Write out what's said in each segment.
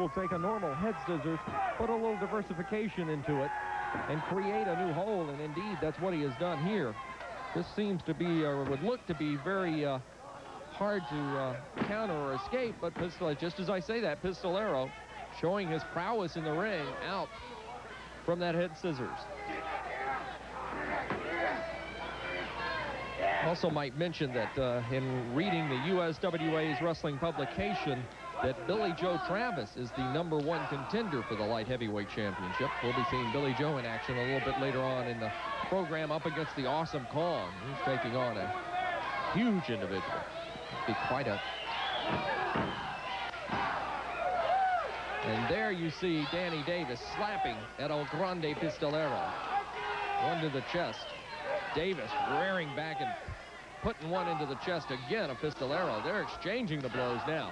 will take a normal head scissors, put a little diversification into it, and create a new hole, and indeed, that's what he has done here. This seems to be, or would look to be, very hard to counter or escape, but just as I say that, Pistolero showing his prowess in the ring out from that head scissors. Also might mention that in reading the USWA's wrestling publication that Billy Joe Travis is the #1 contender for the light heavyweight championship. We'll be seeing Billy Joe in action a little bit later on in the program up against the Awesome Kong. He's taking on a huge individual. Be quite a... And there you see Danny Davis slapping at El Grande Pistolero. One to the chest. Davis rearing back and putting one into the chest again of Pistolero. They're exchanging the blows now.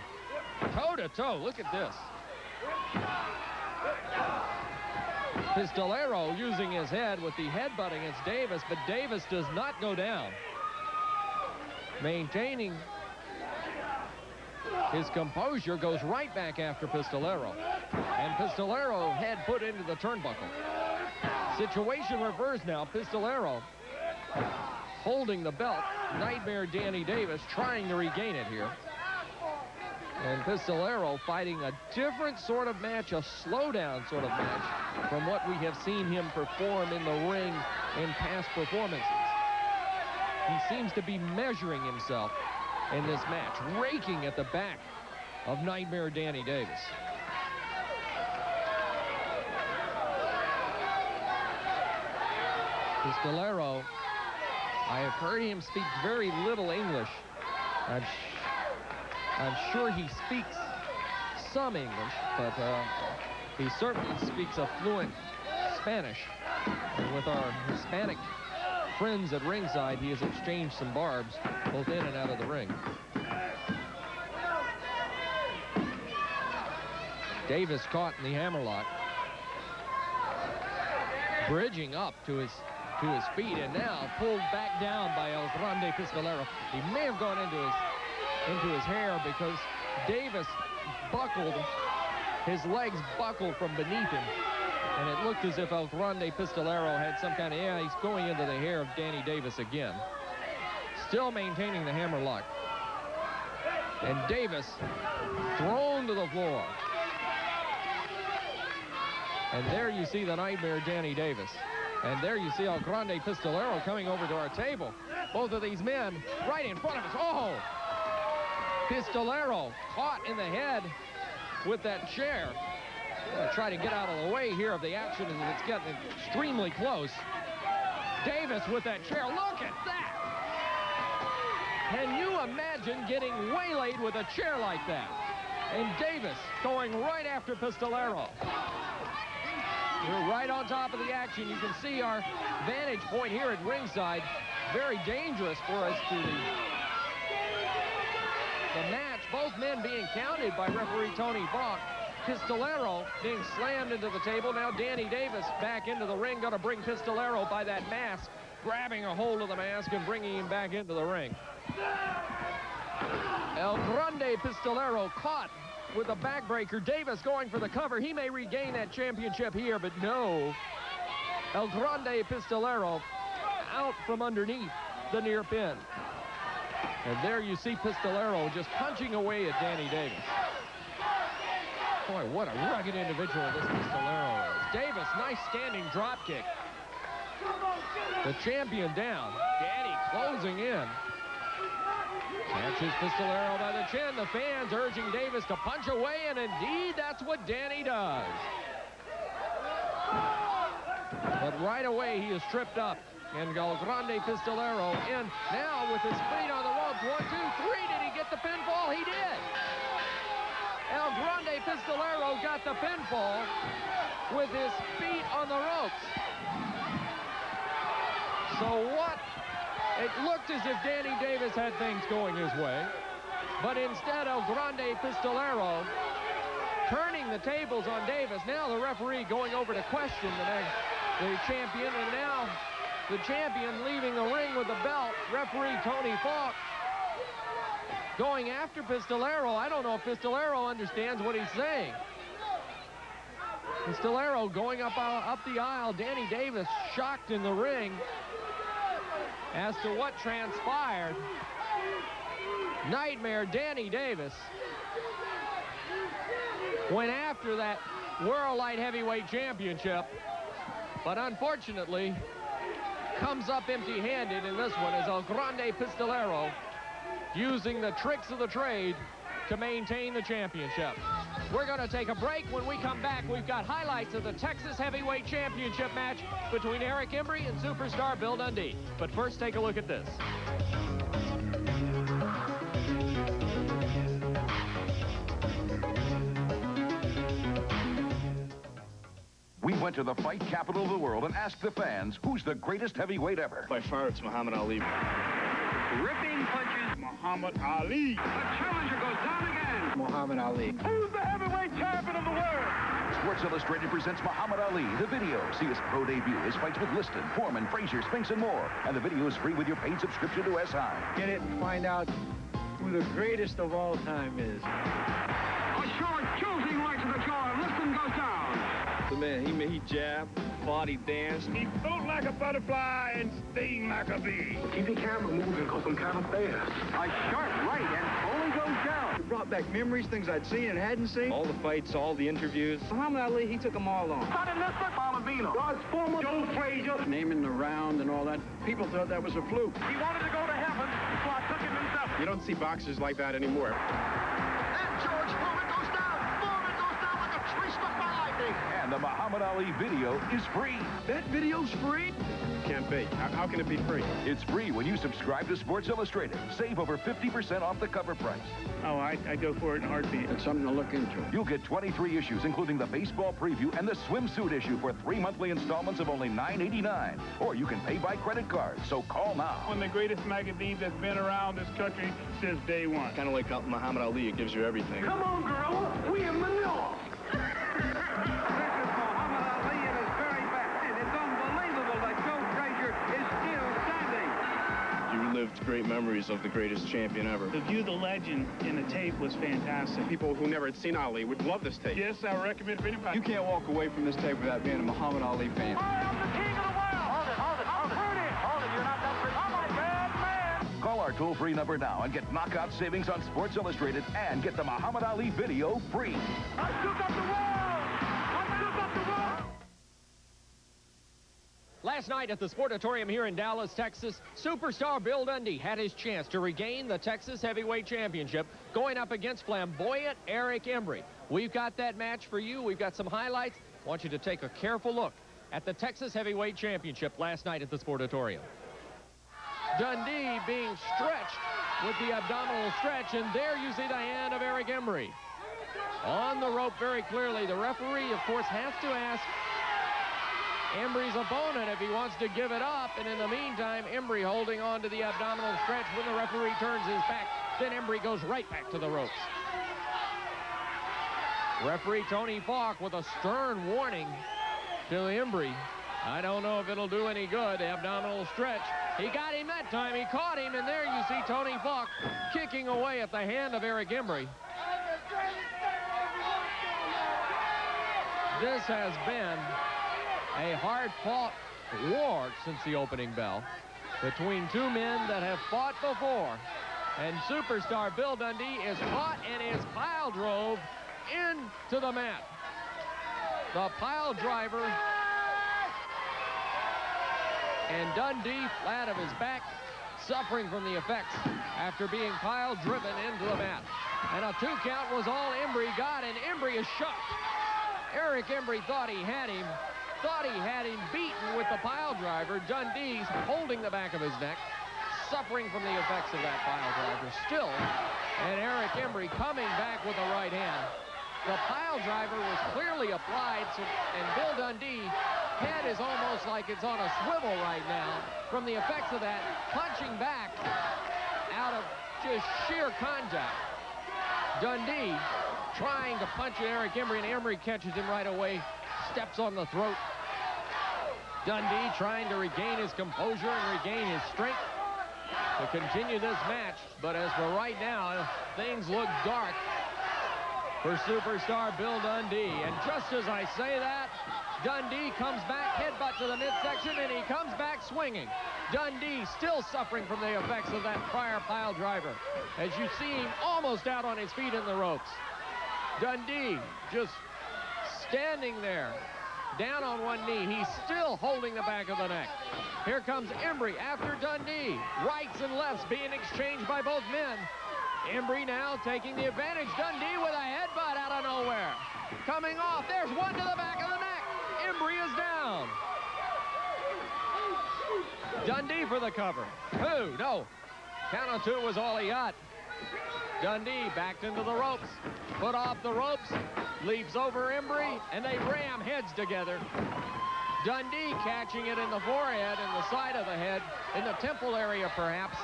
Toe to toe, look at this. Pistolero using his head with the headbutt against Davis, but Davis does not go down. Maintaining his composure, goes right back after Pistolero. And Pistolero head put into the turnbuckle. Situation reversed now. Pistolero holding the belt. Nightmare Danny Davis trying to regain it here. And Pistolero fighting a different sort of match, a slowdown sort of match from what we have seen him perform in the ring in past performances. He seems to be measuring himself in this match, raking at the back of Nightmare Danny Davis. Pistolero, I have heard him speak very little English. I'm sure he speaks some English, but he certainly speaks a fluent Spanish. And with our Hispanic friends at ringside, he has exchanged some barbs both in and out of the ring. Davis caught in the hammerlock, bridging up to his feet, and now pulled back down by El Grande Pistolero. He may have gone into his hair because Davis buckled, his legs buckled from beneath him, and it looked as if El Grande Pistolero had some kind of, yeah, he's going into the hair of Danny Davis again. Still maintaining the hammerlock. And Davis thrown to the floor. And there you see the Nightmare Danny Davis. And there you see El Grande Pistolero coming over to our table. Both of these men right in front of us. Oh! Pistolero caught in the head with that chair. Gonna try to get out of the way here of the action as it's getting extremely close. Davis with that chair. Look at that! Can you imagine getting waylaid with a chair like that? And Davis going right after Pistolero. We're right on top of the action. You can see our vantage point here at ringside. Very dangerous for us to the match. Both men being counted by referee Tony Falk. Pistolero being slammed into the table. Now Danny Davis back into the ring. Going to bring Pistolero by that mask. Grabbing a hold of the mask and bringing him back into the ring. El Grande Pistolero caught with a backbreaker. Davis going for the cover. He may regain that championship here, but no. El Grande Pistolero out from underneath the near pin. And there you see Pistolero just punching away at Danny Davis. Boy, what a rugged individual this Pistolero is. Davis, nice standing drop kick. The champion down. Danny closing in. Catches Pistolero by the chin. The fans urging Davis to punch away, and indeed, that's what Danny does. But right away, he is tripped up. And El Grande Pistolero in now with his feet on the ropes. 1, 2, 3. Did he get the pinfall? He did. El Grande Pistolero got the pinfall with his feet on the ropes. So what? It looked as if Danny Davis had things going his way, but instead El Grande Pistolero turning the tables on Davis. Now the referee going over to question the champion, and now the champion leaving the ring with the belt. Referee Tony Falk going after Pistolero. I don't know if Pistolero understands what he's saying. Pistolero going up the aisle. Danny Davis shocked in the ring as to what transpired. Nightmare Danny Davis went after that World Light Heavyweight Championship, but unfortunately comes up empty-handed in this one as El Grande Pistolero using the tricks of the trade to maintain the championship. We're going to take a break. When we come back, we've got highlights of the Texas Heavyweight Championship match between Eric Embry and superstar Bill Dundee. But first, take a look at this. We went to the fight capital of the world and asked the fans, who's the greatest heavyweight ever? By far, it's Muhammad Ali. Ripping punches, Muhammad Ali. The challenger goes down again. Muhammad Ali. Who's the heavyweight champion of the world? Sports Illustrated presents Muhammad Ali, the video. See his pro debut, his fights with Liston, Foreman, Frazier, Spinks, and more. And the video is free with your paid subscription to SI. Get it and find out who the greatest of all time is. A short, choosing right to the jaw. Liston goes down. The man, he jabbed, body danced. He float like a butterfly and sting like a bee. Keep the camera moving because I'm kind of fast. A sharp right and only goes down. It brought back memories, things I'd seen and hadn't seen. All the fights, all the interviews. Muhammad Ali, he took them all on. Starting this one, Malavino. God's former Joe Frazier. Naming the round and all that, people thought that was a fluke. He wanted to go to heaven, so I took him himself. You don't see boxers like that anymore. And George Foreman goes down. Foreman goes down like a twist of lightning. And the Muhammad Ali video is free. That video's free? Can't be. How can it be free? It's free when you subscribe to Sports Illustrated. Save over 50% off the cover price. Oh, I'd go for it in a heartbeat. It's something to look into. You'll get 23 issues, including the baseball preview and the swimsuit issue for 3 monthly installments of only $9.89. Or you can pay by credit card, so call now. One of the greatest magazines that's been around this country since day one. Kind of like Muhammad Ali, it gives you everything. Come on, girl. We in Manila. This is Muhammad Ali at his very best. And it's unbelievable that Joe Frazier is still standing. You relived great memories of the greatest champion ever. To view the legend in the tape was fantastic. People who never had seen Ali would love this tape. Yes, I recommend it for anybody. You can't walk away from this tape without being a Muhammad Ali fan. I am the king of the world. Hold it. Hold it. You're not that pretty. I'm a bad man. Call our toll-free number now and get knockout savings on Sports Illustrated and get the Muhammad Ali video free. I shook up the world. Last night at the Sportatorium here in Dallas, Texas, superstar Bill Dundee had his chance to regain the Texas Heavyweight Championship going up against flamboyant Eric Embry. We've got that match for you. We've got some highlights. I want you to take a careful look at the Texas Heavyweight Championship last night at the Sportatorium. Dundee being stretched with the abdominal stretch, and there you see the hand of Eric Embry. On the rope very clearly. The referee, of course, has to ask Embry's opponent if he wants to give it up, and in the meantime, Embry holding on to the abdominal stretch. When the referee turns his back, then Embry goes right back to the ropes. Referee Tony Falk with a stern warning to Embry. I don't know if it'll do any good. The abdominal stretch. He got him that time. He caught him, and there you see Tony Falk kicking away at the hand of Eric Embry. This has been a hard-fought war since the opening bell between two men that have fought before. And superstar Bill Dundee is caught and is pile drove into the mat. The pile driver, and Dundee flat of his back, suffering from the effects after being pile driven into the mat. And a 2 count was all Embry got, and Embry is shocked. Eric Embry thought he had him beaten with the pile driver. Dundee's holding the back of his neck, suffering from the effects of that pile driver still. And Eric Embry coming back with a right hand. The pile driver was clearly applied, and Bill Dundee's head is almost like it's on a swivel right now from the effects of that, punching back out of just sheer contact. Dundee trying to punch at Eric Embry, and Embry catches him right away, steps on the throat. Dundee trying to regain his composure and regain his strength to continue this match. But as for right now, things look dark for superstar Bill Dundee. And just as I say that, Dundee comes back, headbutt to the midsection, and he comes back swinging. Dundee still suffering from the effects of that prior pile driver, as you see him almost out on his feet in the ropes. Dundee just standing there, down on one knee. He's still holding the back of the neck. Here comes Embry after Dundee. Rights and lefts being exchanged by both men. Embry now taking the advantage. Dundee with a headbutt out of nowhere. Coming off. There's one to the back of the neck. Embry is down. Dundee for the cover. 2, no. Count of 2 was all he got. Dundee backed into the ropes. Put off the ropes. Leaps over Embry, and they ram heads together. Dundee catching it in the forehead and the side of the head, in the temple area perhaps.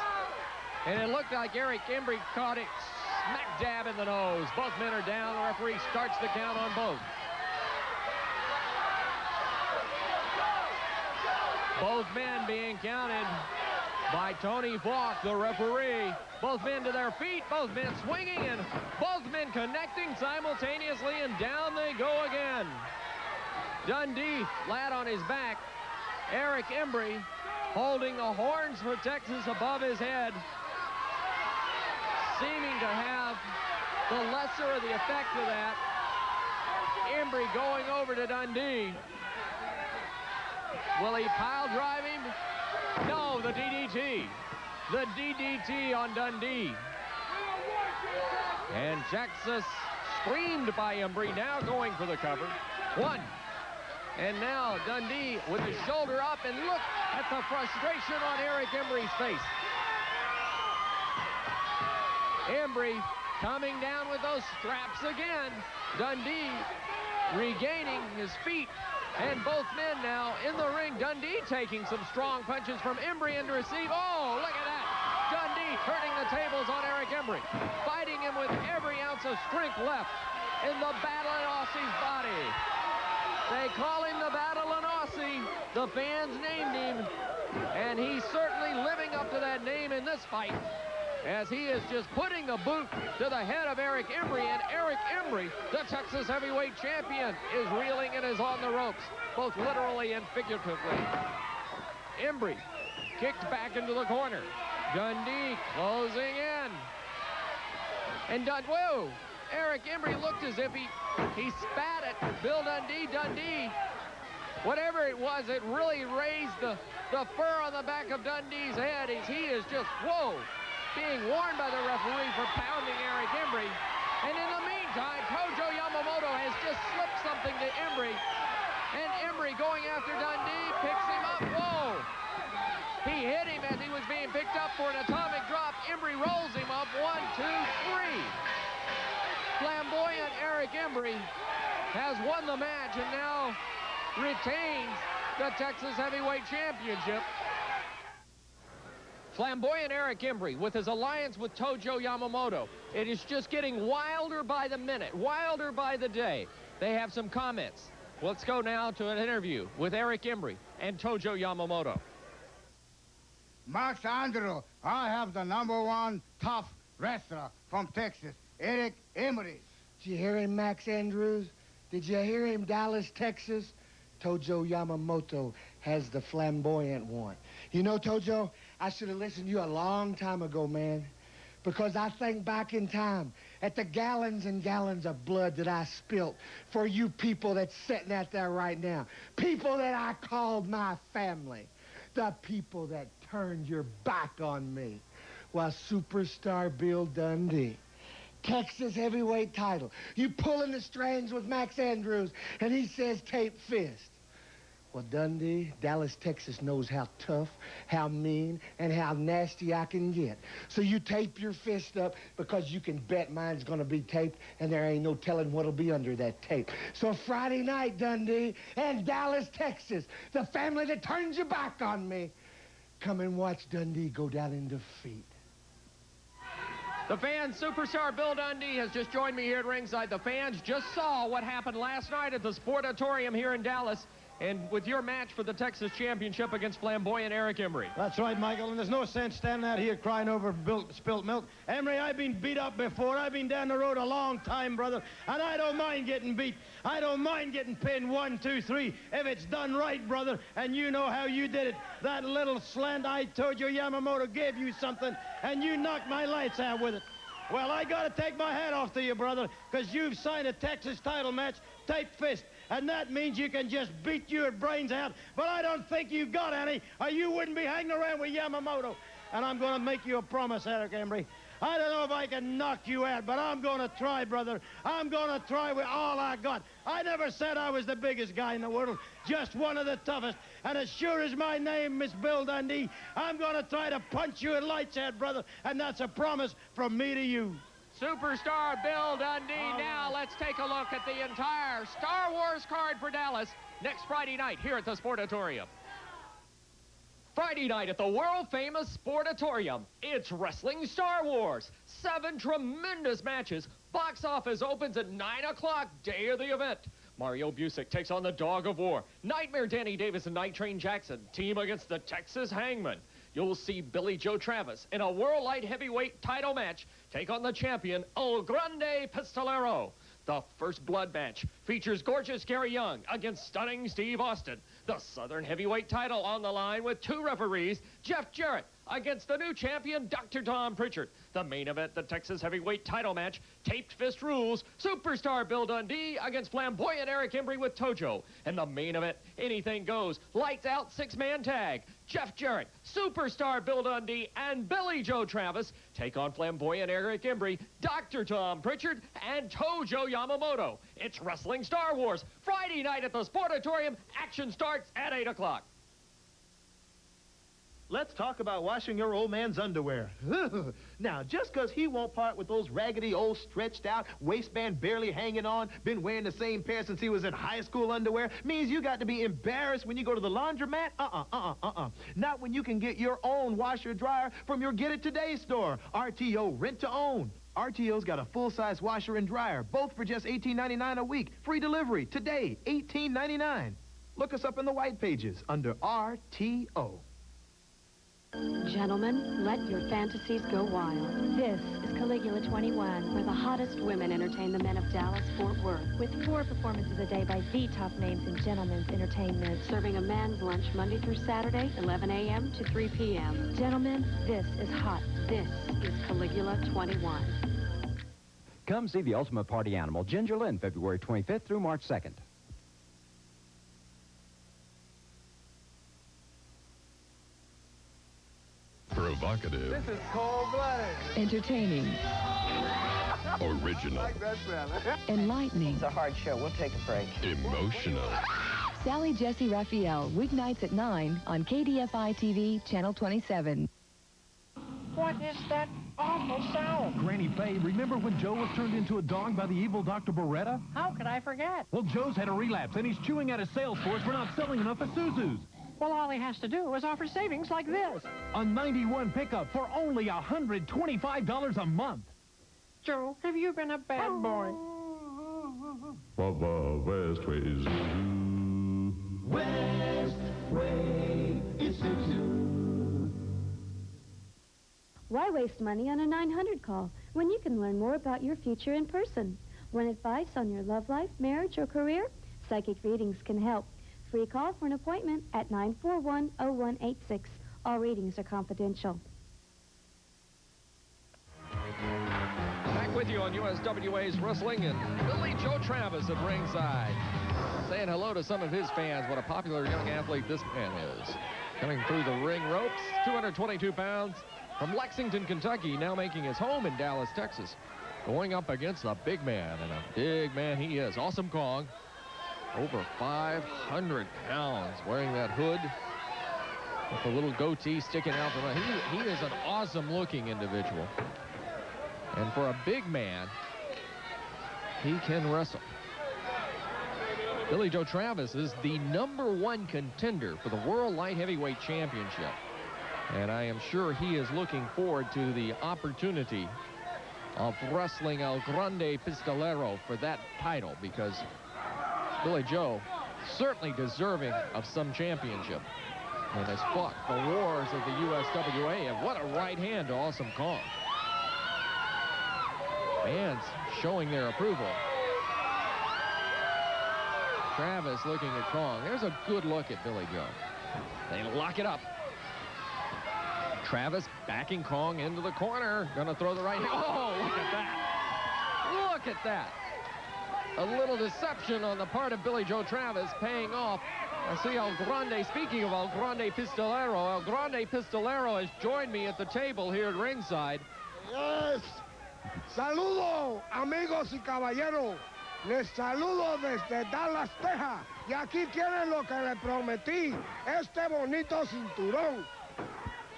And it looked like Eric Embry caught it smack dab in the nose. Both men are down. The referee starts the count on both. Both men being counted by Tony Falk, the referee. Both men to their feet, both men swinging, and both men connecting simultaneously, and down they go again. Dundee flat on his back. Eric Embry holding the horns for Texas above his head, seeming to have the lesser of the effect of that. Embry going over to Dundee. Will he pile drive him? No, the DDT. The DDT on Dundee. And Texas screamed by Embry, now going for the cover. 1. And now Dundee with his shoulder up, and look at the frustration on Eric Embry's face. Embry coming down with those straps again. Dundee regaining his feet, and both men now in the ring. Dundee taking some strong punches from Embry and to receive. Oh, look at that. Dundee turning the tables on Eric Embry, fighting him with every ounce of strength left in the Battle in Aussie's body. They call him the Battle in Aussie. The fans named him, and he's certainly living up to that name in this fight, as he is just putting the boot to the head of Eric Embry, and Eric Embry, the Texas heavyweight champion, is reeling and is on the ropes, both literally and figuratively. Embry kicked back into the corner. Dundee closing in. And whoa! Eric Embry looked as if he spat at Bill Dundee. Dundee, whatever it was, it really raised the fur on the back of Dundee's head, as he is just, whoa, being warned by the referee for pounding Eric Embry. And in the meantime, Tojo Yamamoto has just slipped something to Embry. And Embry going after Dundee, picks him up. Whoa! He hit him as he was being picked up for an atomic drop. Embry rolls him up. 1, 2, 3. Flamboyant Eric Embry has won the match and now retains the Texas Heavyweight Championship. Flamboyant Eric Embry with his alliance with Tojo Yamamoto. It is just getting wilder by the minute, wilder by the day. They have some comments. Let's go now to an interview with Eric Embry and Tojo Yamamoto. Max Andrew, I have the #1 tough wrestler from Texas, Eric Embry. Did you hear him, Max Andrews? Did you hear him, Dallas, Texas? Tojo Yamamoto has the flamboyant one. You know, Tojo, I should have listened to you a long time ago, man, because I think back in time at the gallons and gallons of blood that I spilt for you people that's sitting out there right now, people that I called my family, the people that turned your back on me, while superstar Bill Dundee, Texas heavyweight title, you pulling the strings with Max Andrews, and he says tape fist. Well, Dundee, Dallas, Texas knows how tough, how mean, and how nasty I can get. So you tape your fist up, because you can bet mine's gonna be taped, and there ain't no telling what'll be under that tape. So Friday night, Dundee, and Dallas, Texas, the family that turns your back on me, come and watch Dundee go down in defeat. The fans, superstar Bill Dundee has just joined me here at ringside. The fans just saw what happened last night at the Sportatorium here in Dallas. and with your match for the Texas Championship against flamboyant Eric Embry. That's right, Michael, and there's no sense standing out here crying over spilt milk. Embry, I've been beat up before. I've been down the road a long time, brother, and I don't mind getting beat. I don't mind getting pinned 1, 2, 3 if it's done right, brother, and you know how you did it. That little slant-eyed Tojo Yamamoto gave you something, and you knocked my lights out with it. Well, I got to take my hat off to you, brother, because you've signed a Texas title match, tight fist, and that means you can just beat your brains out, but I don't think you've got any, or you wouldn't be hanging around with Yamamoto. And I'm going to make you a promise, Eric Embry. I don't know if I can knock you out, but I'm going to try, brother. I'm going to try with all I got. I never said I was the biggest guy in the world, just one of the toughest. And as sure as my name is Bill Dundee, I'm going to try to punch you in lights out, brother, and that's a promise from me to you. Superstar Bill Dundee. Now let's take a look at the entire Star Wars card for Dallas next Friday night here at the Sportatorium. Friday night at the world-famous Sportatorium, it's Wrestling Star Wars. 7 tremendous matches. Box office opens at 9 o'clock, day of the event. Mario Busick takes on the Dog of War. Nightmare Danny Davis and Night Train Jackson team against the Texas Hangman. You'll see Billy Joe Travis in a World Light Heavyweight title match take on the champion, El Grande Pistolero. The First Blood match features gorgeous Gary Young against stunning Steve Austin. The Southern Heavyweight title on the line with 2 referees, Jeff Jarrett against the new champion, Dr. Tom Pritchard. The main event, the Texas Heavyweight title match, taped fist rules, Superstar Bill Dundee against flamboyant Eric Embry with Tojo. And the main event, anything goes, lights out 6-man tag. Jeff Jarrett, Superstar Bill Dundee, and Billy Joe Travis take on flamboyant Eric Embry, Dr. Tom Pritchard, and Tojo Yamamoto. It's Wrestling Star Wars, Friday night at the Sportatorium. Action starts at 8 o'clock. Let's talk about washing your old man's underwear. Now, just because he won't part with those raggedy old stretched out, waistband barely hanging on, been wearing the same pair since he was in high school underwear, means you got to be embarrassed when you go to the laundromat? Not when you can get your own washer dryer from your Get It Today store. RTO Rent to Own. RTO's got a full-size washer and dryer, both for just $18.99 a week. Free delivery today, $18.99. Look us up in the white pages under RTO. Gentlemen, let your fantasies go wild. This is Caligula 21, where the hottest women entertain the men of Dallas-Fort Worth. With 4 performances a day by the top names in gentlemen's entertainment. Serving a man's lunch Monday through Saturday, 11 a.m. to 3 p.m. Gentlemen, this is hot. This is Caligula 21. Come see the ultimate party animal, Ginger Lynn, February 25th through March 2nd. Provocative. This is cold-blooded. Entertaining. Original. Like that sound. Enlightening. It's a hard show. We'll take a break. Emotional. Sally Jesse Raphael, weeknights at 9 on KDFI TV, Channel 27. What is that awful sound? Granny Faye, remember when Joe was turned into a dog by the evil Dr. Beretta? How could I forget? Well, Joe's had a relapse, and he's chewing out his sales force for not selling enough Isuzus. Well, all he has to do is offer savings like this. A 91 pickup for only $125 a month. Joe, have you been a bad boy? Westway Zoo. Westway, it's Zoo. Why waste money on a 900 call when you can learn more about your future in person? Want advice on your love life, marriage, or career? Psychic readings can help. Free call for an appointment at 941-0186. All readings are confidential. Back with you on USWA's Wrestling, and Billy Joe Travis at ringside. Saying hello to some of his fans. What a popular young athlete this man is. Coming through the ring ropes, 222 pounds, from Lexington, Kentucky, now making his home in Dallas, Texas. Going up against a big man, and a big man he is. Awesome Kong. Over 500 pounds, wearing that hood with a little goatee sticking out from it. He is an awesome-looking individual. And for a big man, he can wrestle. Billy Joe Travis is the #1 contender for the World Light Heavyweight Championship. And I am sure he is looking forward to the opportunity of wrestling El Grande Pistolero for that title, because Billy Joe certainly deserving of some championship. And has fought the wars of the USWA, and what a right hand to Awesome Kong. Fans showing their approval. Travis looking at Kong. There's a good look at Billy Joe. They lock it up. Travis backing Kong into the corner. Gonna throw the right hand. Oh, look at that. Look at that. A little deception on the part of Billy Joe Travis paying off. I see El Grande, speaking of El Grande Pistolero, El Grande Pistolero has joined me at the table here at ringside. Yes. Saludo, amigos y caballeros. Les saludo desde Dallas, Texas. Y aquí tienen lo que les prometí, este bonito cinturón.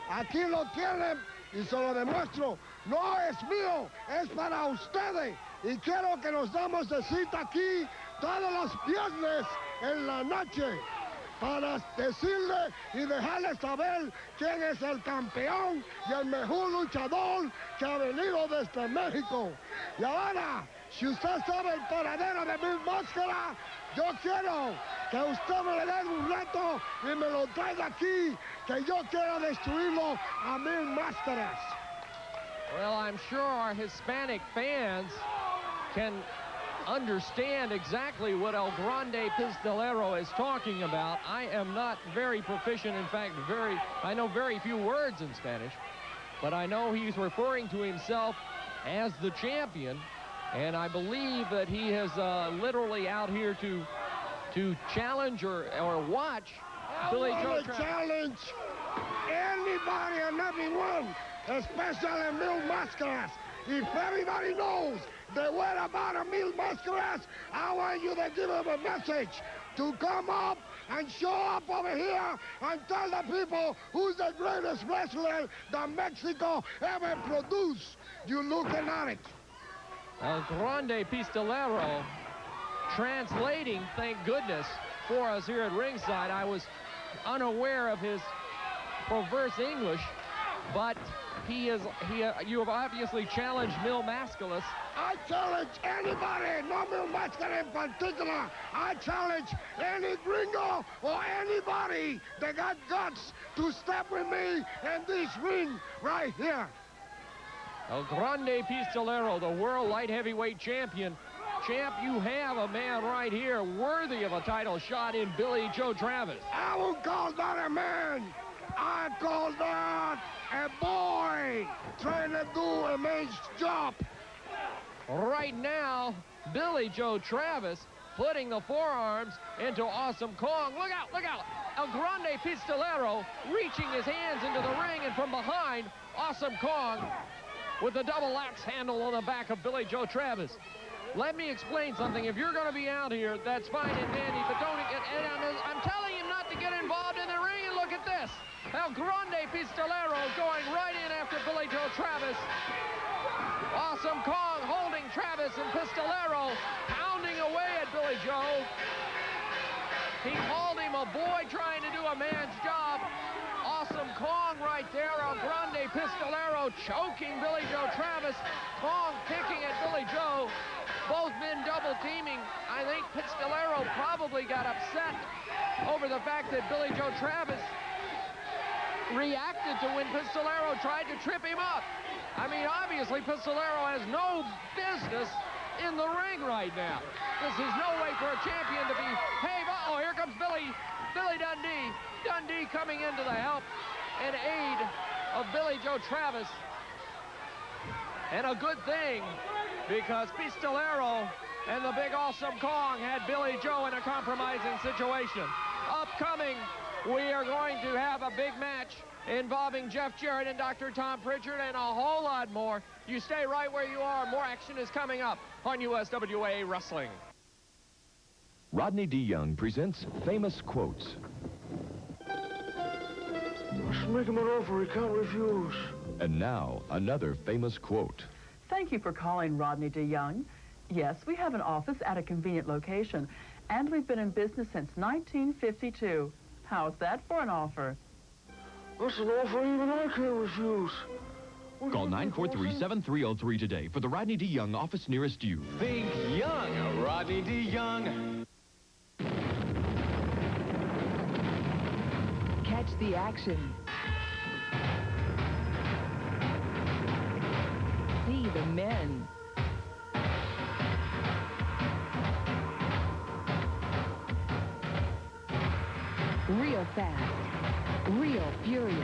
Aquí lo tienen y se lo demuestro. No es mío, es para ustedes. Y quiero que nos damos de cita aquí todos los viernes en la noche para decirle y dejarles saber quién es el campeón y el mejor luchador que ha venido desde México. Y ahora, si usted sabe el paradero de Mil Máscaras, yo quiero que usted me le dé un reto y me lo traiga aquí, que yo quiero destruirlo a Mil Máscaras. Well, I'm sure our Hispanic fans can understand exactly what El Grande Pistolero is talking about. I am not very proficient. In fact, I know very few words in Spanish, but I know he's referring to himself as the champion, and I believe that he is literally out here to challenge or watch Billy Joe Travis. Challenge anybody and everyone, especially Mil Máscaras. If everybody knows the word about a Mil Máscaras, I want you to give them a message to come up and show up over here and tell the people who's the greatest wrestler that Mexico ever produced. You looking at it. El Grande Pistolero translating, thank goodness, for us here at ringside. I was unaware of his perverse English, but you have obviously challenged Mil Máscaras. I challenge anybody, not Mil Máscaras in particular. I challenge any gringo or anybody that got guts to step with me in this ring right here. El Grande Pistolero, the world light heavyweight champion. Champ, you have a man right here worthy of a title shot in Billy Joe Travis. I won't call that a man. I call that a boy trying to do a man's job. Right now, Billy Joe Travis putting the forearms into Awesome Kong. Look out, look out. El Grande Pistolero reaching his hands into the ring, and from behind, Awesome Kong with the double axe handle on the back of Billy Joe Travis. Let me explain something. If you're going to be out here, that's fine and dandy, but don't get... I'm telling you not to get involved in the ring, and look at this. El Grande Pistolero going right in after Billy Joe Travis. Awesome Kong holding Travis, and Pistolero pounding away at Billy Joe. He called him a boy trying to do a man's job. Awesome Kong right there. El Grande Pistolero choking Billy Joe Travis. Kong kicking at Billy Joe. Both men double teaming. I think Pistolero probably got upset over the fact that Billy Joe Travis reacted to when Pistolero tried to trip him up. I mean, obviously, Pistolero has no business in the ring right now. This is no way for a champion to be, hey, uh-oh, here comes Billy Dundee. Dundee coming in to the help and aid of Billy Joe Travis. And a good thing, because Pistolero and the big Awesome Kong had Billy Joe in a compromising situation. Upcoming, we are going to have a big match involving Jeff Jarrett and Dr. Tom Pritchard and a whole lot more. You stay right where you are. More action is coming up on USWA Wrestling. Rodney D. Young presents Famous Quotes. Let's make him an offer he can't refuse. And now, another famous quote. Thank you for calling Rodney D. Young. Yes, we have an office at a convenient location, and we've been in business since 1952. How's that for an offer? That's an offer even I can't refuse. Call 943-7303 today for the Rodney D. Young office nearest you. Think young, Rodney D. Young. the action. See the men. Real fast, real furious.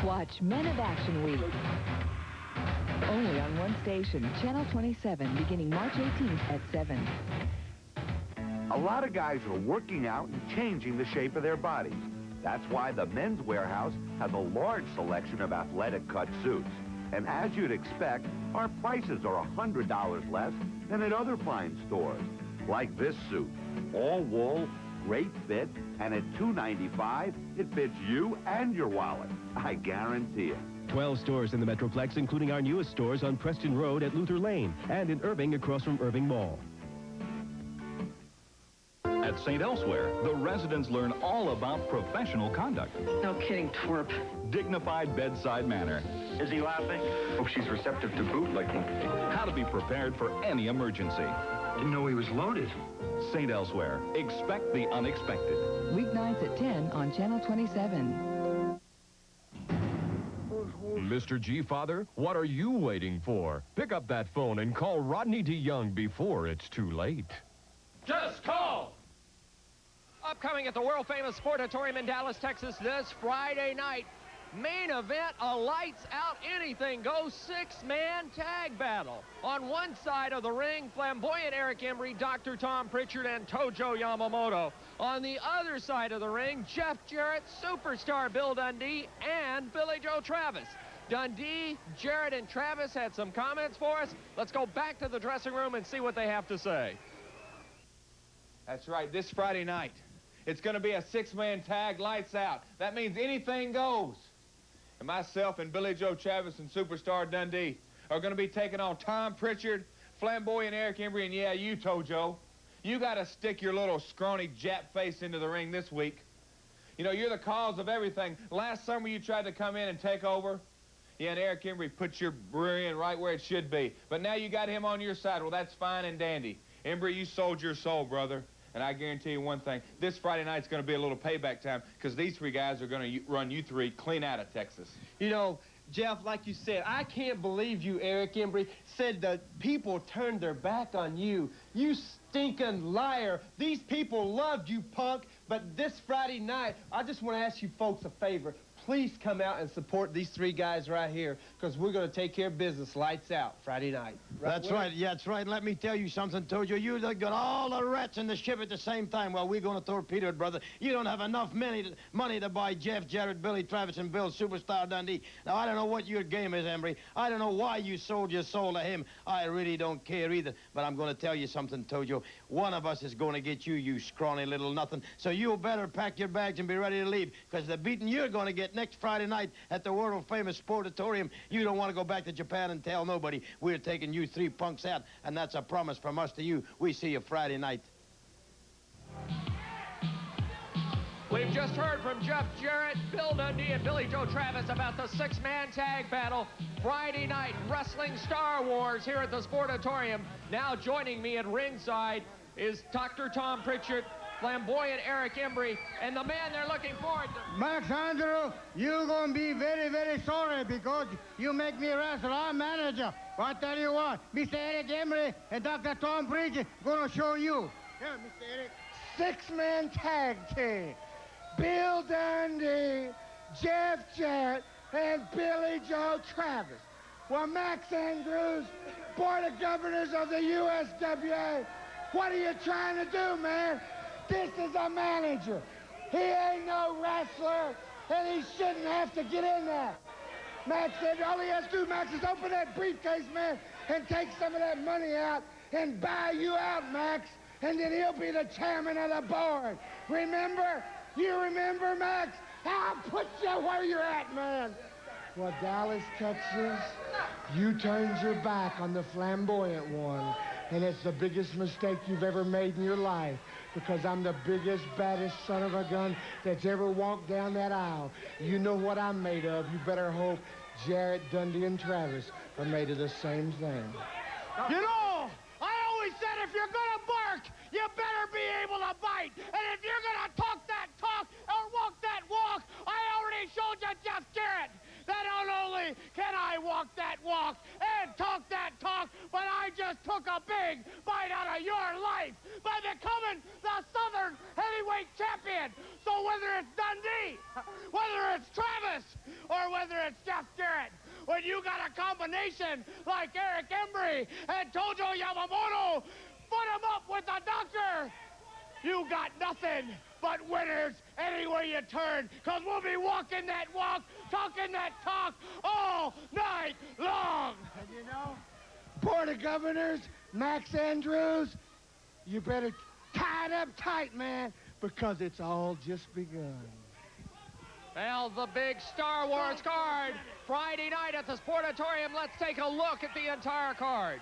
Watch Men of Action Week. Only on one station, Channel 27, beginning March 18th at 7. A lot of guys are working out and changing the shape of their bodies. That's why the Men's Warehouse has a large selection of athletic cut suits. And as you'd expect, our prices are $100 less than at other fine stores. Like this suit, all wool, great fit, and at $2.95, it fits you and your wallet. I guarantee it. 12 stores in the Metroplex, including our newest stores on Preston Road at Luther Lane and in Irving across from Irving Mall. At St. Elsewhere, the residents learn all about professional conduct. No kidding, twerp. Dignified bedside manner. Is he laughing? Hope she's receptive to bootlicking. How to be prepared for any emergency. Didn't know he was loaded. St. Elsewhere. Expect the unexpected. Weeknights at 10 on Channel 27. Mr. G, Father, what are you waiting for? Pick up that phone and call Rodney DeYoung before it's too late. Just call! Upcoming at the world-famous Sportatorium in Dallas, Texas this Friday night. Main event, a lights-out, anything-goes six-man tag battle. On one side of the ring, flamboyant Eric Embry, Dr. Tom Pritchard, and Tojo Yamamoto. On the other side of the ring, Jeff Jarrett, superstar Bill Dundee, and Billy Joe Travis. Dundee, Jarrett, and Travis had some comments for us. Let's go back to the dressing room and see what they have to say. That's right, this Friday night, it's going to be a six-man tag, lights out. That means anything goes. And myself and Billy Joe Travis and Superstar Dundee are going to be taking on Tom Pritchard, flamboyant Eric Embry, and yeah, you, Tojo. You got to stick your little scrawny Jap face into the ring this week. You know, you're the cause of everything. Last summer you tried to come in and take over. Yeah, and Eric Embry put your brewery in right where it should be. But now you got him on your side. Well, that's fine and dandy. Embry, you sold your soul, brother. And I guarantee you one thing, this Friday night's going to be a little payback time because these three guys are going to run you three clean out of Texas. You know, Jeff, like you said, I can't believe you, Eric Embry, said that people turned their back on you. You stinking liar. These people loved you, punk. But this Friday night, I just want to ask you folks a favor. Please come out and support these three guys right here because we're going to take care of business lights out Friday night. That's right. Yeah, that's right. Let me tell you something, Tojo. You got all the rats in the ship at the same time. Well, we're going to torpedo it, brother. You don't have enough money to buy Jeff, Jarrett, Billy, Travis, and Bill, Superstar Dundee. Now, I don't know what your game is, Embry. I don't know why you sold your soul to him. I really don't care either. But I'm going to tell you something, Tojo. One of us is going to get you, you scrawny little nothing. So you better pack your bags and be ready to leave because the beating you're going to get next Friday night at the world-famous Sportatorium, you don't want to go back to Japan and tell nobody we're taking you three punks out, and that's a promise from us to you. We see you Friday night. We've just heard from Jeff Jarrett, Bill Dundee, and Billy Joe Travis about the six-man tag battle Friday night Wrestling Star Wars here at the Sportatorium. Now joining me at ringside is Dr. Tom Pritchard, flamboyant Eric Embry, and the man they're looking forward to. Max Andrew, you're going to be very, very sorry because you make me wrestle. I'm manager. But I tell you what, Mr. Eric Embry and Dr. Tom Pritchard going to show you. Here, Mr. Eric. Six-man tag team. Bill Dundee, Jeff Jarrett, and Billy Joe Travis. Well, Max Andrews, Board of Governors of the USWA, what are you trying to do, man? This is a manager. He ain't no wrestler, and he shouldn't have to get in there. Max said all he has to do, Max, is open that briefcase, man, and take some of that money out and buy you out, Max, and then he'll be the chairman of the board. Remember? You remember, Max? I'll put you where you're at, man. Well, Dallas, Texas, you turned your back on the flamboyant one, and it's the biggest mistake you've ever made in your life because I'm the biggest, baddest son of a gun that's ever walked down that aisle. You know what I'm made of. You better hope Jarrett, Dundee, and Travis are made of the same thing. You know, I always said if you're going to bark, you better be able to bite. And if you're going to talk that talk or walk that walk, took a big bite out of your life by becoming the Southern Heavyweight Champion. So whether it's Dundee, whether it's Travis, or whether it's Jeff Jarrett, when you got a combination like Eric Embry and Tojo Yamamoto, put him up with the doctor, you got nothing but winners anywhere you turn, because we'll be walking that walk, talking that talk all night long. And you know, Board of Governors, Max Andrews, you better tie it up tight, man, because it's all just begun. Well, the big Star Wars card, Friday night at the Sportatorium. Let's take a look at the entire card.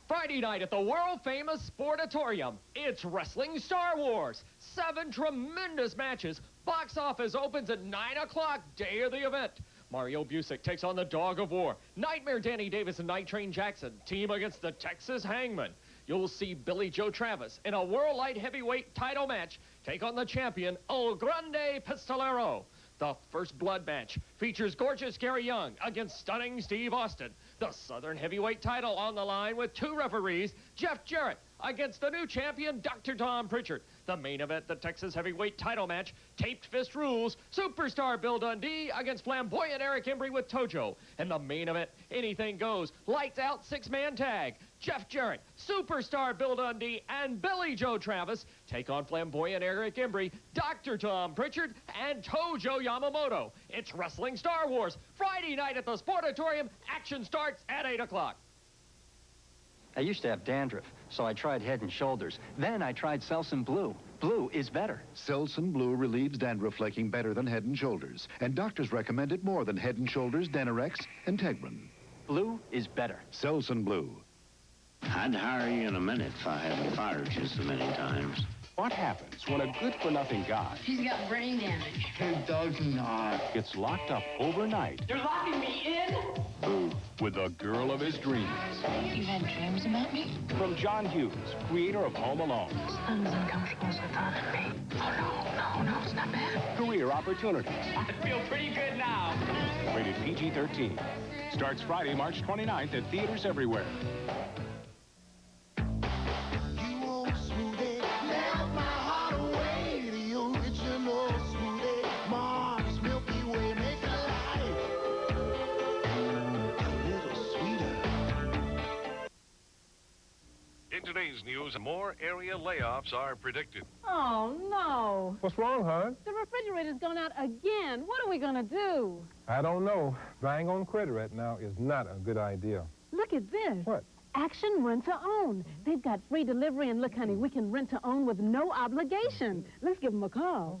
Friday night at the world-famous Sportatorium, it's Wrestling Star Wars. 7 tremendous matches. Box office opens at 9 o'clock, day of the event. Mario Busick takes on the Dog of War. Nightmare Danny Davis and Night Train Jackson team against the Texas Hangman. You'll see Billy Joe Travis in a World Light Heavyweight title match take on the champion, El Grande Pistolero. The First Blood match features gorgeous Gary Young against stunning Steve Austin. The Southern Heavyweight title on the line with 2 referees, Jeff Jarrett against the new champion, Dr. Tom Pritchard. The main event, the Texas Heavyweight title match, Taped Fist Rules, Superstar Bill Dundee against flamboyant Eric Embry with Tojo. And the main event, Anything Goes, Lights Out 6-man tag. Jeff Jarrett, Superstar Bill Dundee, and Billy Joe Travis take on flamboyant Eric Embry, Dr. Tom Pritchard, and Tojo Yamamoto. It's Wrestling Star Wars, Friday night at the Sportatorium. Action starts at 8 o'clock. I used to have dandruff, so I tried Head and Shoulders. Then I tried Selsun Blue. Blue is better. Selsun Blue relieves dandruff flaking better than Head and Shoulders, and doctors recommend it more than Head and Shoulders, Denorex, and Tegrin. Blue is better. Selsun Blue. I'd hire you in a minute if I hadn't fired you so many times. What happens when a good-for-nothing guy He's got brain damage. He does not. gets locked up overnight You're locking me in? with the girl of his dreams? You had dreams about me? From John Hughes, creator of Home Alone. I'm as uncomfortable as I thought it'd be. Oh, no, it's not bad. Career opportunities. I feel pretty good now. Rated PG-13. Starts Friday, March 29th at theaters everywhere. In today's news, more area layoffs are predicted. Oh, no. What's wrong, hon? The refrigerator's gone out again. What are we going to do? I don't know. Buying on credit right now is not a good idea. Look at this. What? Action Rent to Own. They've got free delivery, and look, honey, we can rent to own with no obligation. Let's give them a call.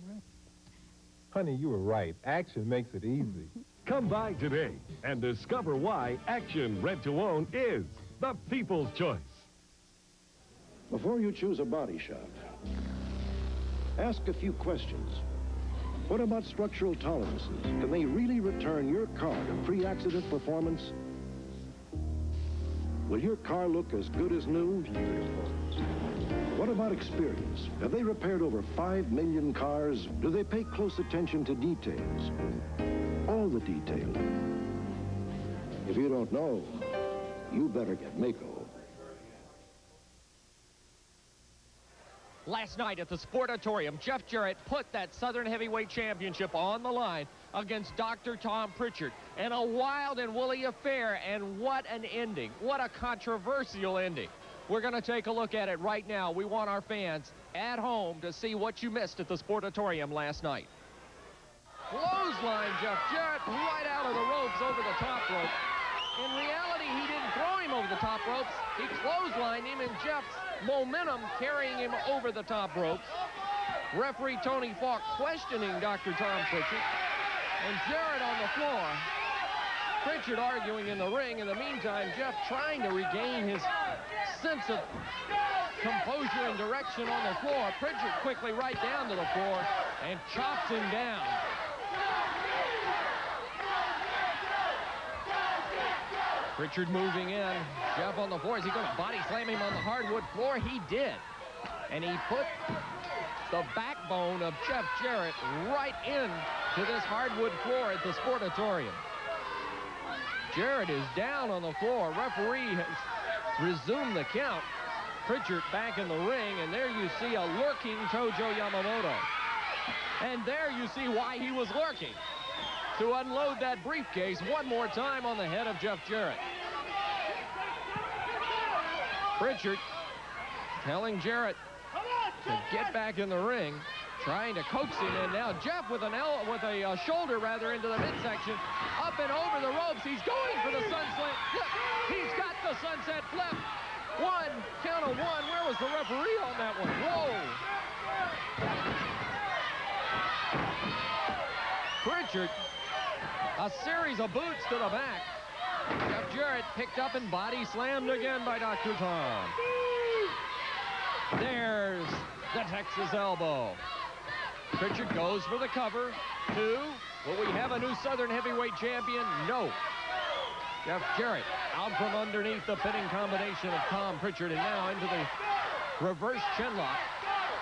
Honey, you were right. Action makes it easy. Come by today and discover why Action Rent to Own is the people's choice. Before you choose a body shop, ask a few questions. What about structural tolerances? Can they really return your car to pre-accident performance? Will your car look as good as new? What about experience? Have they repaired over 5 million cars? Do they pay close attention to details? All the detail. If you don't know, you better get Mako. Last night at the Sportatorium, Jeff Jarrett put that Southern Heavyweight Championship on the line against Dr. Tom Pritchard. And a wild and woolly affair, and what an ending. What a controversial ending. We're going to take a look at it right now. We want our fans at home to see what you missed at the Sportatorium last night. Clothesline Jeff Jarrett right out of the ropes over the top rope. In reality, he didn't throw him over the top ropes. He clotheslined him, and Jeff's momentum carrying him over the top ropes. Referee Tony Falk questioning Dr. Tom Pritchard. And Jarrett on the floor. Pritchard arguing in the ring. In the meantime, Jeff trying to regain his sense of composure and direction on the floor. Pritchard quickly right down to the floor and chops him down. Pritchard moving in. Jeff on the floor. Is he going to body slam him on the hardwood floor? He did. And he put the backbone of Jeff Jarrett right into this hardwood floor at the Sportatorium. Jarrett is down on the floor. Referee has resumed the count. Pritchard back in the ring, and there you see a lurking Tojo Yamamoto. And there you see why he was lurking. To unload that briefcase one more time on the head of Jeff Jarrett. Pritchard telling Jarrett to get back in the ring, trying to coax him in. Now Jeff with a shoulder rather into the midsection, up and over the ropes. He's going for the sunset flip. He's got the sunset flip. One, count of one. Where was the referee on that one? Whoa. Pritchard, a series of boots to the back. Jeff Jarrett picked up and body slammed again by Dr. Tom. There's the Texas elbow. Pritchard goes for the cover. 2. Will we have a new Southern heavyweight champion? No. Jeff Jarrett out from underneath the pinning combination of Tom Pritchard, and now into the reverse chinlock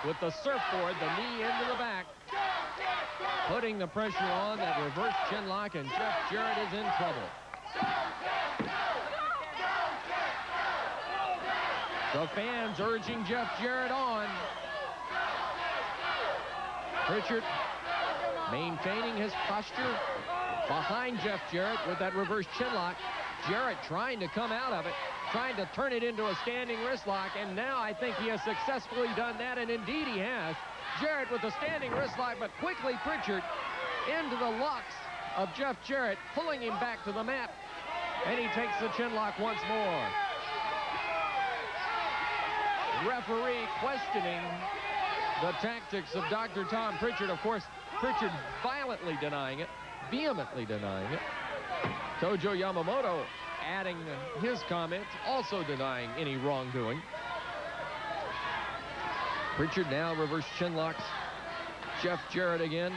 with the surfboard, the knee into the back, putting the pressure on that reverse chinlock, and Jeff Jarrett is in trouble. The fans urging Jeff Jarrett on. Pritchard maintaining his posture behind Jeff Jarrett with that reverse chinlock. Jarrett trying to come out of it, trying to turn it into a standing wrist lock, and now I think he has successfully done that, and indeed he has. Jarrett with the standing wrist lock, but quickly Pritchard into the locks of Jeff Jarrett, pulling him back to the mat, and he takes the chinlock once more. Referee questioning the tactics of Dr. Tom Pritchard. Of course, Pritchard violently denying it, vehemently denying it. Tojo Yamamoto adding his comments, also denying any wrongdoing. Pritchard now reverse chinlocks Jeff Jarrett again.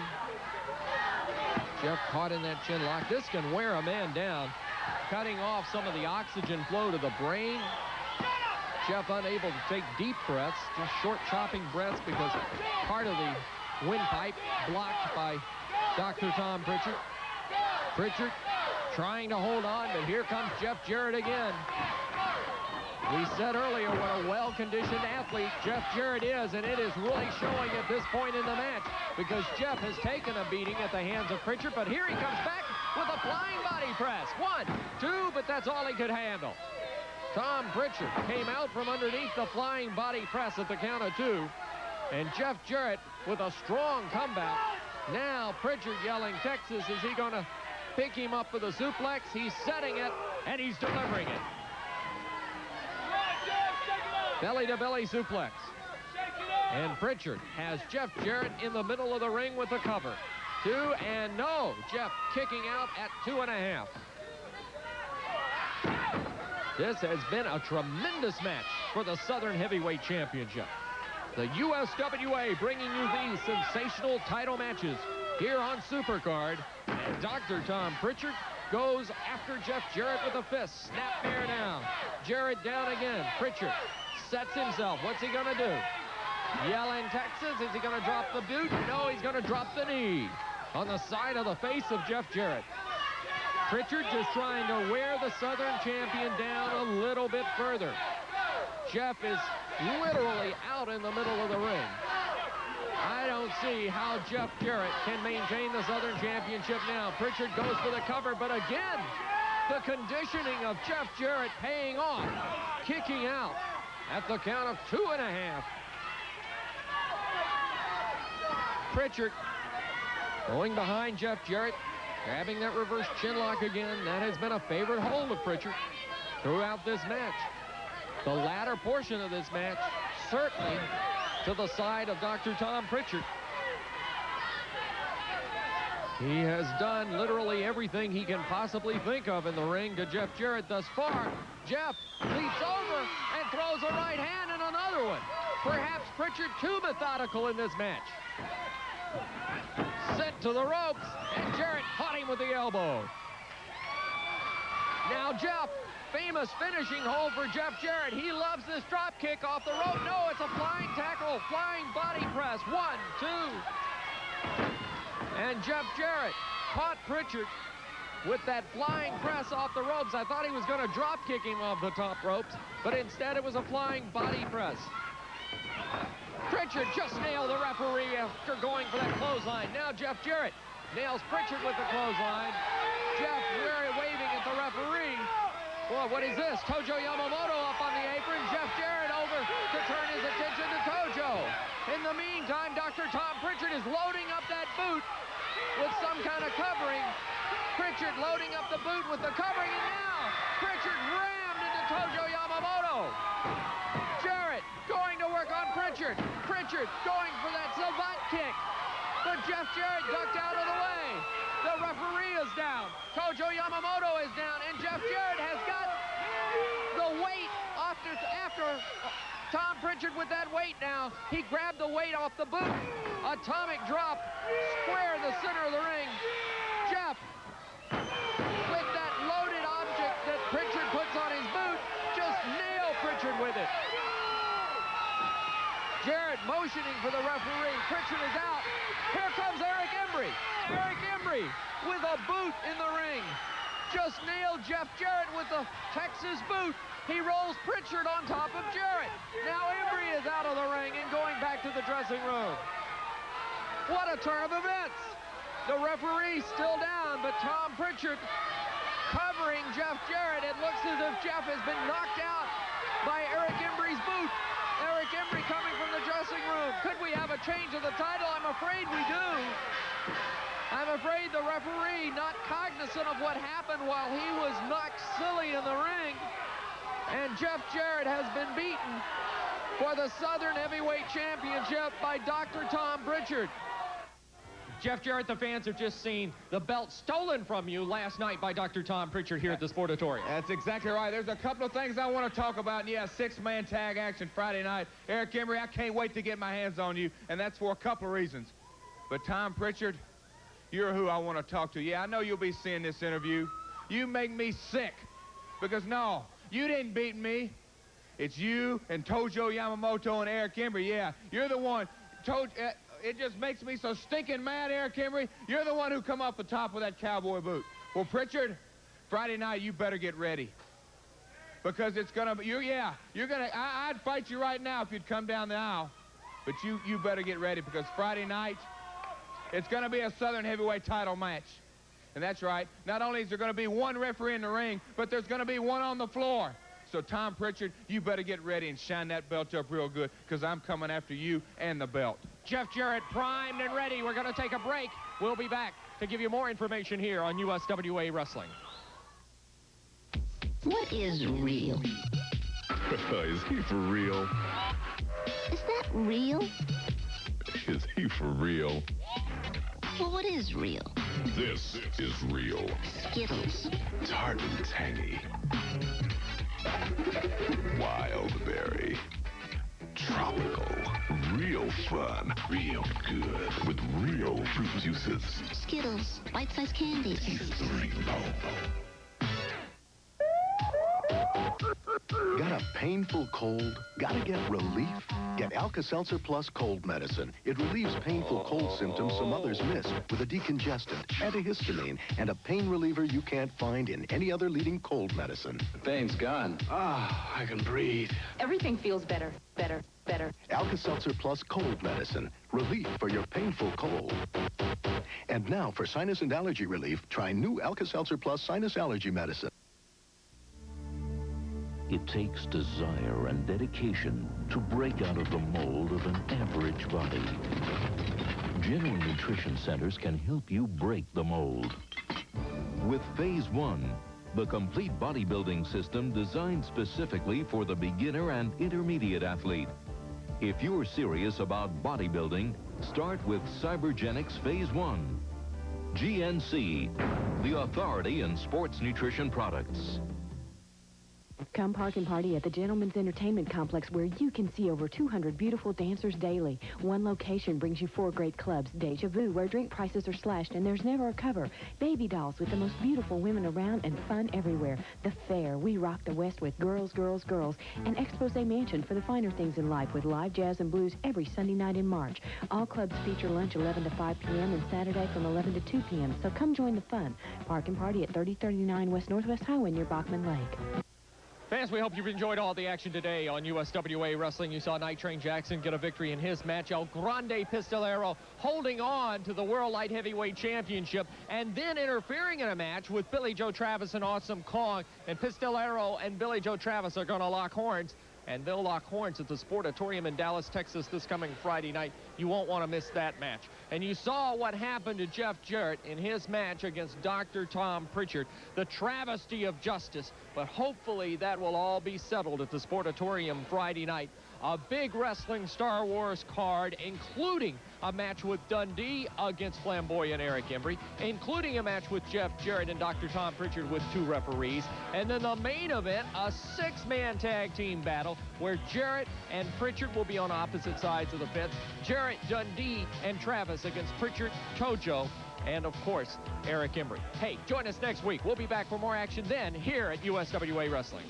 Jeff caught in that chinlock. This can wear a man down, cutting off some of the oxygen flow to the brain. Jeff unable to take deep breaths, just short chopping breaths because part of the windpipe blocked by Dr. Tom Pritchard. Pritchard trying to hold on, but here comes Jeff Jarrett again. We said earlier what a well-conditioned athlete Jeff Jarrett is, and it is really showing at this point in the match because Jeff has taken a beating at the hands of Pritchard, but here he comes back with a flying body press. 1, 2, but that's all he could handle. Tom Pritchard came out from underneath the flying body press at the count of 2, and Jeff Jarrett with a strong comeback. Now Pritchard yelling Texas. Is he going to pick him up for the suplex? He's setting it, and he's delivering it. Belly-to-belly suplex. And Pritchard has Jeff Jarrett in the middle of the ring with the cover. 2, and no. Jeff kicking out at 2.5. This has been a tremendous match for the Southern Heavyweight Championship. The USWA bringing you these sensational title matches here on Supercard. And Dr. Tom Pritchard goes after Jeff Jarrett with a fist. Snap mare down. Jarrett down again. Pritchard sets himself. What's he going to do? Yelling Texas. Is he going to drop the boot? No, he's going to drop the knee on the side of the face of Jeff Jarrett. Pritchard just trying to wear the Southern champion down a little bit further. Jeff is literally out in the middle of the ring. I don't see how Jeff Jarrett can maintain the Southern championship now. Pritchard goes for the cover, but again, the conditioning of Jeff Jarrett paying off, kicking out at the count of 2.5. Pritchard going behind Jeff Jarrett, grabbing that reverse chinlock again. That has been a favorite hold of Pritchard throughout this match. The latter portion of this match certainly to the side of Dr. Tom Pritchard. He has done literally everything he can possibly think of in the ring to Jeff Jarrett thus far. Jeff leaps over and throws a right hand and another one. Perhaps Pritchard too methodical in this match. Sent to the ropes, and Jarrett caught him with the elbow. Now Jeff, famous finishing hold for Jeff Jarrett. He loves this drop kick off the rope. No, it's a flying tackle, flying body press. 1, 2. And Jeff Jarrett caught Pritchard with that flying press off the ropes. I thought he was going to drop kick him off the top ropes, but instead it was a flying body press. Pritchard just nailed the referee after going for that clothesline. Now Jeff Jarrett nails Pritchard with the clothesline. Jeff Jarrett waving at the referee. Boy, what is this? Tojo Yamamoto up on the apron. Jeff Jarrett over to turn his attention to Tojo. In the meantime, Dr. Tom Pritchard is loading up that boot with some kind of covering. Pritchard loading up the boot with the covering, and now Pritchard rammed into Tojo Yamamoto. Jarrett going to work on Pritchard. Pritchard going for that savant kick. But Jeff Jarrett ducked out of the way. The referee is down. Tojo Yamamoto is down, and Jeff Jarrett has got the weight after Tom Pritchard with that weight now. He grabbed the weight off the boot. Atomic drop, square in the center of the ring. Jeff, with that loaded object that Pritchard puts on his boot, just nailed Pritchard with it. Jarrett motioning for the referee. Pritchard is out. Here comes Eric Embry. Eric Embry with a boot in the ring. Just nailed Jeff Jarrett with the Texas boot. He rolls Pritchard on top of Jarrett. Now Embry is out of the ring and going back to the dressing room. What a turn of events. The referee still down, but Tom Pritchard covering Jeff Jarrett. It looks as if Jeff has been knocked out by Eric Embry's boot. Eric Embry coming from the dressing room. Could we have a change of the title? I'm afraid we do. I'm afraid the referee, not cognizant of what happened while he was knocked silly in the ring. And Jeff Jarrett has been beaten for the Southern Heavyweight Championship by Dr. Tom Pritchard. Jeff Jarrett, the fans have just seen the belt stolen from you last night by Dr. Tom Pritchard here at the Sportatorium. That's exactly right. There's a couple of things I want to talk about. And yeah, six-man tag action Friday night. Eric Embry, I can't wait to get my hands on you, and that's for a couple of reasons. But Tom Pritchard, you're who I want to talk to. Yeah, I know you'll be seeing this interview. You make me sick, because no, you didn't beat me. It's you and Tojo Yamamoto and Eric Embry. Yeah, you're the one. It just makes me so stinking mad, Eric Embry. You're the one who come off the top with that cowboy boot. Well, Pritchard, Friday night, you better get ready. Because it's going to be, I'd fight you right now if you'd come down the aisle. But you better get ready, because Friday night, it's going to be a Southern Heavyweight title match. And that's right. Not only is there going to be one referee in the ring, but there's going to be one on the floor. So, Tom Pritchard, you better get ready and shine that belt up real good, because I'm coming after you and the belt. Jeff Jarrett primed and ready. We're going to take a break. We'll be back to give you more information here on USWA Wrestling. What is real? Is he for real? Is that real? Is he for real? Well, what is real? This is real. Skittles. Tart and tangy. Wild berry. Tropical. Real fun. Real good. With real fruit juices. Skittles. Bite-sized candies. Got a painful cold? Gotta get relief? Get Alka-Seltzer Plus cold medicine. It relieves painful cold symptoms some others miss with a decongestant, antihistamine, and a pain reliever you can't find in any other leading cold medicine. The pain's gone. Ah, I can breathe. Everything feels better, better, better. Alka-Seltzer Plus cold medicine. Relief for your painful cold. And now for sinus and allergy relief, try new Alka-Seltzer Plus sinus allergy medicine. It takes desire and dedication to break out of the mold of an average body. General Nutrition Centers can help you break the mold. With Phase 1, the complete bodybuilding system designed specifically for the beginner and intermediate athlete. If you're serious about bodybuilding, start with Cybergenics Phase 1. GNC, the authority in sports nutrition products. Come park and party at the Gentleman's Entertainment Complex, where you can see over 200 beautiful dancers daily. One location brings you 4 great clubs. Deja Vu, where drink prices are slashed and there's never a cover. Baby dolls with the most beautiful women around, and fun everywhere. The Fair, we rock the West with girls, girls, girls. And Expose Mansion for the finer things in life, with live jazz and blues every Sunday night in March. All clubs feature lunch 11 to 5 p.m. and Saturday from 11 to 2 p.m. So come join the fun. Park and party at 3039 West Northwest Highway near Bachman Lake. Fans, we hope you've enjoyed all the action today on USWA Wrestling. You saw Night Train Jackson get a victory in his match. El Grande Pistolero holding on to the World Light Heavyweight Championship and then interfering in a match with Billy Joe Travis and Awesome Kong. And Pistolero and Billy Joe Travis are going to lock horns. And they'll lock horns at the Sportatorium in Dallas, Texas this coming Friday night. You won't want to miss that match. And you saw what happened to Jeff Jarrett in his match against Dr. Tom Pritchard. The travesty of justice. But hopefully that will all be settled at the Sportatorium Friday night. A big wrestling Star Wars card, including a match with Dundee against flamboyant Eric Embry, including a match with Jeff Jarrett and Dr. Tom Pritchard with 2 referees. And then the main event, a 6-man tag team battle where Jarrett and Pritchard will be on opposite sides of the fence. Jarrett, Dundee, and Travis against Pritchard, Tojo, and, of course, Eric Embry. Hey, join us next week. We'll be back for more action then here at USWA Wrestling.